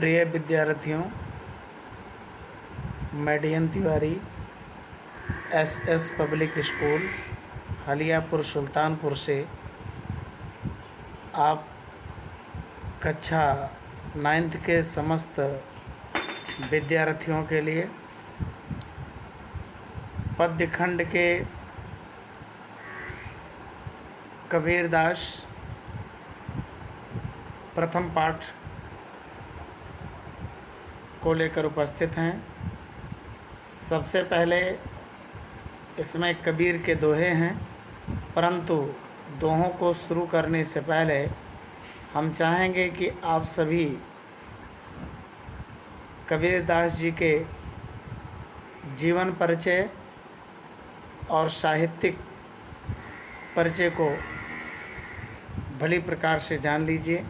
प्रिय विद्यार्थियों, मैं D N. Tiwari S S. Public school Haliyapur Sultanpur से आप कक्षा 9th के समस्त विद्यार्थियों के लिए पद्यखंड के कबीरदास प्रथम पाठ को लेकर उपस्थित हैं। सबसे पहले इसमें कबीर के दोहे हैं, परंतु दोहों को शुरू करने से पहले हम चाहेंगे कि आप सभी कबीरदास जी के जीवन परिचय और साहित्यिक परिचय को भली प्रकार से जान लीजिए।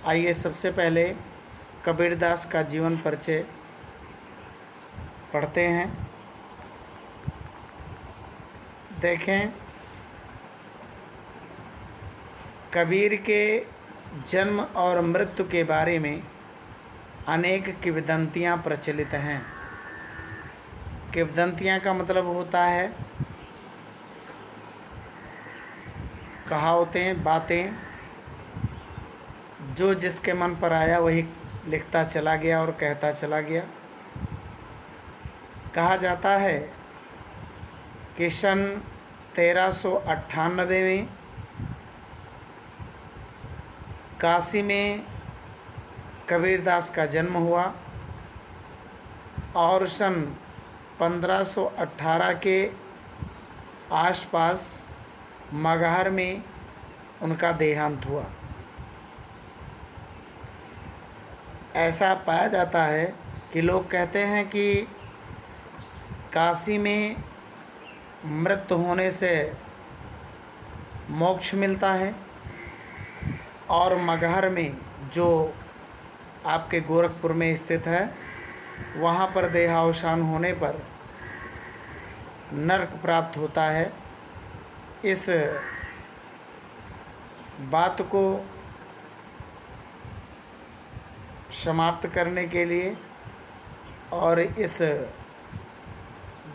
आइए सबसे पहले कबीरदास का जीवन परिचय पढ़ते हैं। देखें, कबीर के जन्म और मृत्यु के बारे में अनेक किंवदंतियाँ प्रचलित हैं। किंवदंतियाँ का मतलब होता है कहावतें, बातें, जो जिसके मन पर आया वही लिखता चला गया और कहता चला गया। कहा जाता है कि सन 1398 में काशी में कबीरदास का जन्म हुआ और सन 1518 के आसपास मगहर में उनका देहांत हुआ। ऐसा पाया जाता है कि लोग कहते हैं कि काशी में मृत्यु होने से मोक्ष मिलता है और मगहर में, जो आपके गोरखपुर में स्थित है, वहाँ पर देहावसान होने पर नरक प्राप्त होता है। इस बात को समाप्त करने के लिए और इस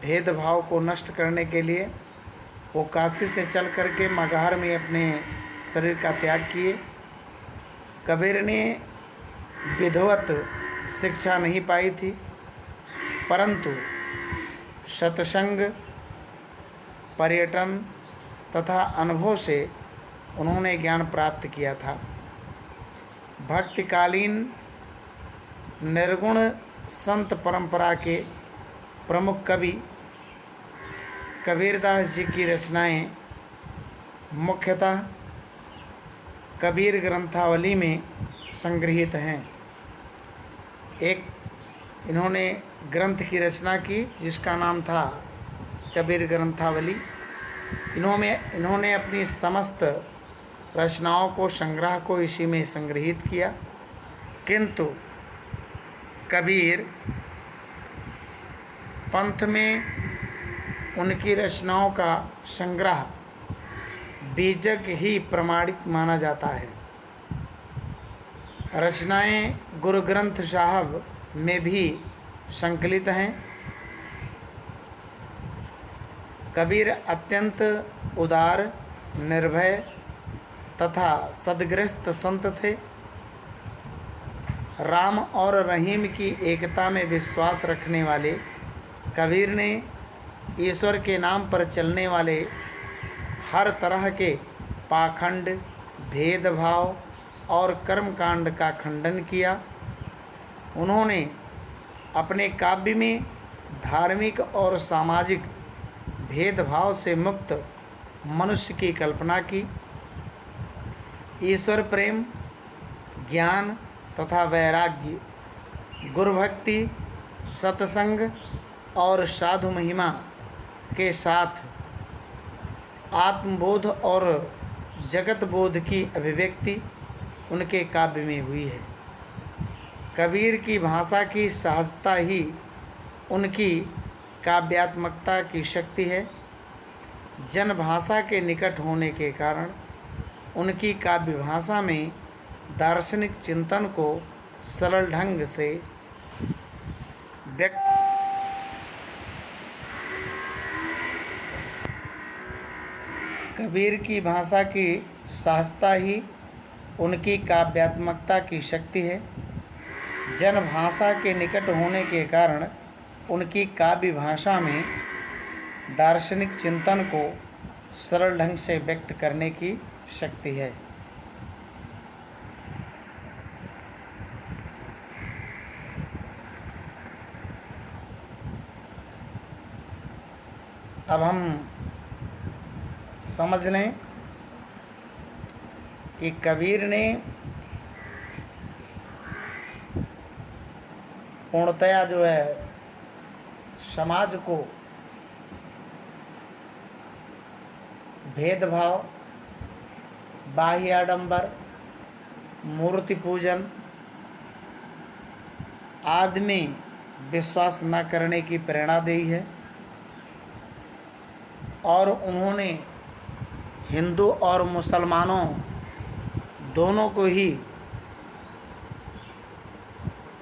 भेदभाव को नष्ट करने के लिए वो काशी से चल कर के मगहर में अपने शरीर का त्याग किए। कबीर ने विधिवत शिक्षा नहीं पाई थी, परंतु सत्संग, पर्यटन तथा अनुभव से उन्होंने ज्ञान प्राप्त किया था। भक्तिकालीन निर्गुण संत परंपरा के प्रमुख कवि कबीरदास जी की रचनाएं मुख्यतः कबीर ग्रंथावली में संग्रहित हैं। एक इन्होंने ग्रंथ की रचना की जिसका नाम था कबीर ग्रंथावली। इन्होंने अपनी समस्त रचनाओं को, संग्रह को इसी में संग्रहित किया। किंतु कबीर पंथ में उनकी रचनाओं का संग्रह बीजक ही प्रमाणित माना जाता है। रचनाएं गुरु ग्रंथ साहब में भी संकलित हैं। कबीर अत्यंत उदार, निर्भय तथा सद्ग्रस्त संत थे। राम और रहीम की एकता में विश्वास रखने वाले कबीर ने ईश्वर के नाम पर चलने वाले हर तरह के पाखंड, भेदभाव और कर्मकांड का खंडन किया। उन्होंने अपने काव्य में धार्मिक और सामाजिक भेदभाव से मुक्त मनुष्य की कल्पना की। ईश्वर प्रेम, ज्ञान तथा वैराग्य, गुरुभक्ति, सत्संग और साधु महिमा के साथ आत्मबोध और जगत बोध की अभिव्यक्ति उनके काव्य में हुई है। कबीर की भाषा की सहजता ही उनकी काव्यात्मकता की शक्ति है। जनभाषा के निकट होने के कारण उनकी काव्य भाषा में दार्शनिक चिंतन को सरल ढंग से व्यक्त कबीर की भाषा की सहजता ही उनकी काव्यात्मकता की शक्ति है। जनभाषा के निकट होने के कारण उनकी काव्य भाषा में दार्शनिक चिंतन को सरल ढंग से व्यक्त करने की शक्ति है। अब हम समझ लें कि कबीर ने पूर्णतया जो है समाज को भेदभाव, बाह्य आडंबर, मूर्ति पूजन आदि में विश्वास न करने की प्रेरणा दी है और उन्होंने हिंदू और मुसलमानों दोनों को ही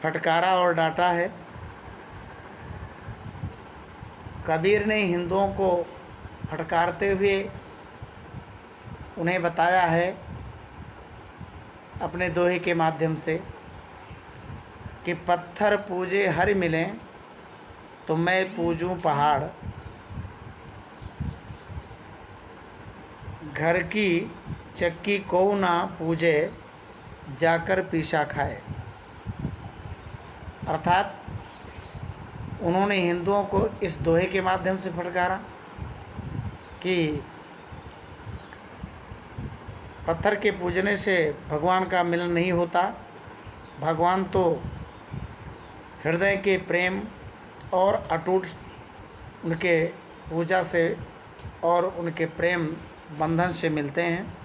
फटकारा और डांटा है। कबीर ने हिंदुओं को फटकारते हुए उन्हें बताया है अपने दोहे के माध्यम से कि पत्थर पूजे हर मिलें तो मैं पूजूं पहाड़, घर की चक्की को ना पूजे जाकर पीसा खाए। अर्थात उन्होंने हिंदुओं को इस दोहे के माध्यम से फटकारा कि पत्थर के पूजने से भगवान का मिलन नहीं होता। भगवान तो हृदय के प्रेम और अटूट उनके पूजा से और उनके प्रेम बंधन से मिलते हैं।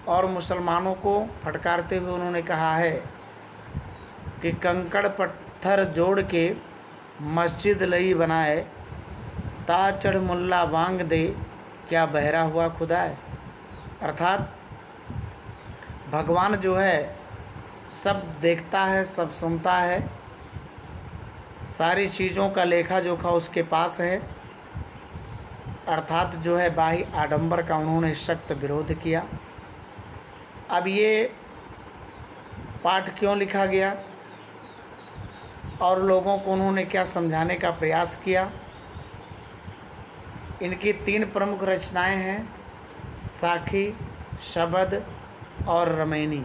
और मुसलमानों को फटकारते हुए उन्होंने कहा है कि कंकड़ पत्थर जोड़ के मस्जिद लई बनाए, ता चढ़ मुल्ला वांग दे क्या बहरा हुआ खुदा है। अर्थात भगवान जो है सब देखता है, सब सुनता है, सारी चीज़ों का लेखा जोखा उसके पास है। अर्थात जो है बाह्य आडंबर का उन्होंने सख्त विरोध किया। अब ये पाठ क्यों लिखा गया और लोगों को उन्होंने क्या समझाने का प्रयास किया? इनकी 3 प्रमुख रचनाएं हैं, साखी, शबद और रमैनी।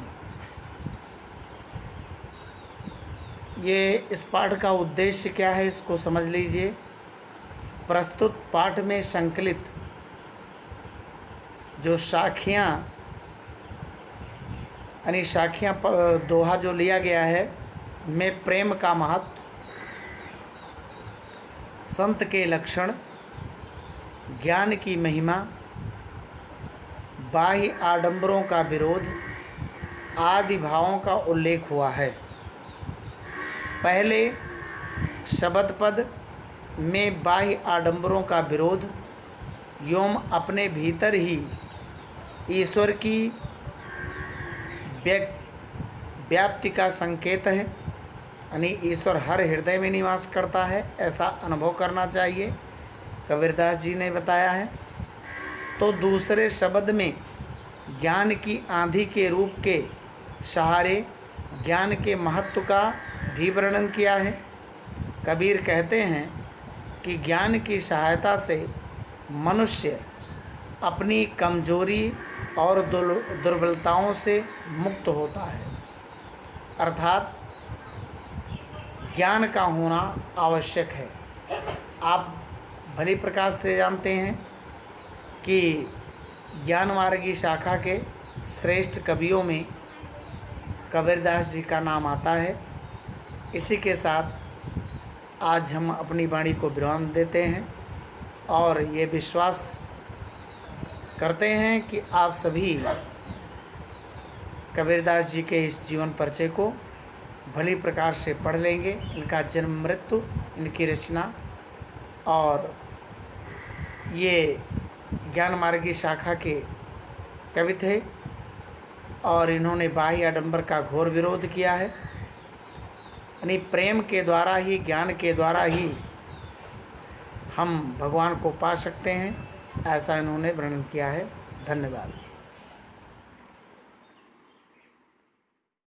ये इस पाठ का उद्देश्य क्या है इसको समझ लीजिए। प्रस्तुत पाठ में संकलित जो साखियाँ यानी साखियाँ दोहा जो लिया गया है में प्रेम का महत्व, संत के लक्षण, ज्ञान की महिमा, बाह्य आडंबरों का विरोध आदि भावों का उल्लेख हुआ है। पहले शबद पद में बाह्य आडंबरों का विरोध एवं अपने भीतर ही ईश्वर की व्याप्ति का संकेत है, यानी ईश्वर हर हृदय में निवास करता है, ऐसा अनुभव करना चाहिए, कबीरदास जी ने बताया है। तो दूसरे शब्द में ज्ञान की आंधी के रूप के सहारे ज्ञान के महत्व का भी वर्णन किया है। कबीर कहते हैं कि ज्ञान की सहायता से मनुष्य अपनी कमजोरी और दुर्बलताओं से मुक्त होता है। अर्थात ज्ञान का होना आवश्यक है। आप भली प्रकार से जानते हैं कि ज्ञान मार्गी शाखा के श्रेष्ठ कवियों में कबीरदास जी का नाम आता है। इसी के साथ आज हम अपनी वाणी को विराम देते हैं और ये विश्वास करते हैं कि आप सभी कबीरदास जी के इस जीवन परिचय को भली प्रकार से पढ़ लेंगे। इनका जन्म, मृत्यु, इनकी रचना और ये ज्ञान मार्गी शाखा के कवि थे और इन्होंने बाह्य आडंबर का घोर विरोध किया है। यानी प्रेम के द्वारा ही, ज्ञान के द्वारा ही हम भगवान को पा सकते हैं, ऐसा इन्होंने वर्णन किया है। धन्यवाद।